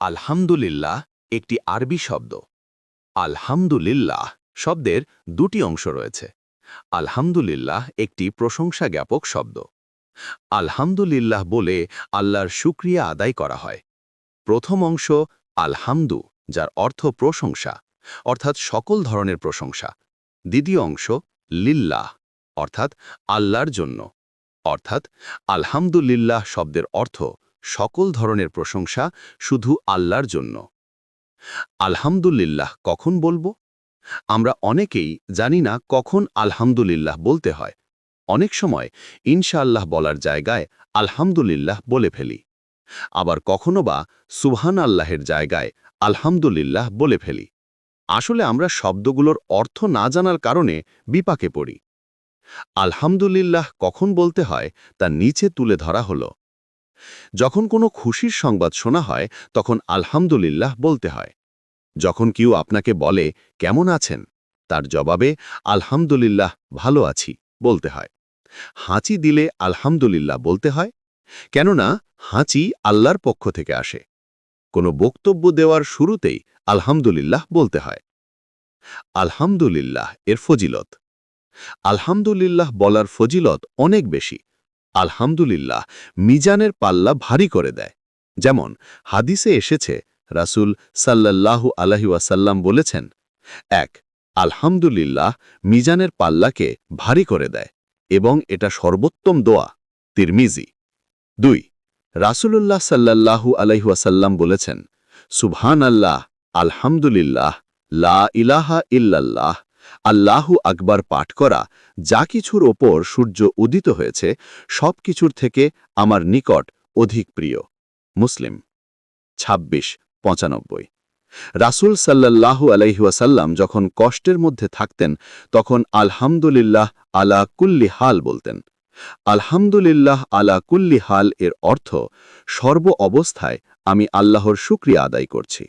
আলহামদুলিল্লাহ একটি আরবি শব্দ। আলহামদুলিল্লাহ শব্দের দুটি অংশ রয়েছে। আলহামদুলিল্লাহ একটি প্রশংসা জ্ঞাপক শব্দ। আলহামদুলিল্লাহ বলে আল্লাহর শুকরিয়া আদায় করা হয়। প্রথম অংশ আলহামদু, যার অর্থ প্রশংসা, অর্থাৎ সকল ধরনের প্রশংসা। দ্বিতীয় অংশ লিল্লাহ, অর্থাৎ আল্লাহর জন্য। অর্থাৎ আলহামদুলিল্লাহ শব্দের অর্থ সকল ধরনের প্রশংসা শুধু আল্লাহর জন্য। আলহামদুলিল্লাহ কখন বলবো? আমরা অনেকেই জানি না কখন আলহামদুলিল্লাহ বলতে হয়। অনেক সময় ইনশাআল্লাহ বলার জায়গায় আলহামদুলিল্লাহ বলে ফেলি। আবার কখনো বা সুবহান আল্লাহের জায়গায় আলহামদুলিল্লাহ বলে ফেলি। আসলে আমরা শব্দগুলোর অর্থ না জানার কারণে বিপাকে পড়ি। আলহামদুলিল্লাহ কখন বলতে হয় তা নিচে তুলে ধরা হলো। যখন কোনো খুশির সংবাদ শোনা হয় তখন আলহামদুলিল্লাহ বলতে হয়। যখন কেউ আপনাকে বলে কেমন আছেন, তার জবাবে আলহামদুলিল্লাহ ভালো আছি বলতে হয়। হাঁচি দিলে আলহামদুলিল্লাহ বলতে হয়, কেননা হাঁচি আল্লাহর পক্ষ থেকে আসে। কোনো বক্তব্য দেওয়ার শুরুতেই আলহামদুলিল্লাহ বলতে হয়। আলহামদুলিল্লাহ এর ফজিলত। আলহামদুলিল্লাহ বলার ফজিলত অনেক বেশি। আলহামদুলিল্লাহ মিজানের পাল্লা ভারী করে দেয়। যেমন হাদিসে এসেছে, রাসূল সাল্লাল্লাহু আলাইহি ওয়াসাল্লাম বলেছেন, ১. আলহামদুলিল্লাহ মিজানের পাল্লাকে ভারী করে দেয় এবং এটা সর্বোত্তম দোয়া। তিরমিজি। ২. রাসূলুল্লাহ সাল্লাল্লাহু আলাইহি ওয়াসাল্লাম বলেছেন, সুবহানাল্লাহ, আলহামদুলিল্লাহ, লা ইলাহা ইল্লাল্লাহ, আল্লাহু আকবার পাঠ করা যা কিছুর ওপর সূর্য উদিত হয়েছে সব কিছুর থেকে আমার নিকট অধিক প্রিয়। মুসলিম ২৬:৯৫। রাসূল সাল্লাল্লাহু আলাইহি ওয়াসাল্লাম যখন কষ্টের মধ্যে থাকতেন তখন আলহামদুলিল্লাহ আলা কুল্লি হাল বলতেন। আলহামদুলিল্লাহ আলা কুল্লি হাল এর অর্থ সর্ব অবস্থায় আমি আল্লাহর শুকরিয়া আদায় করছি।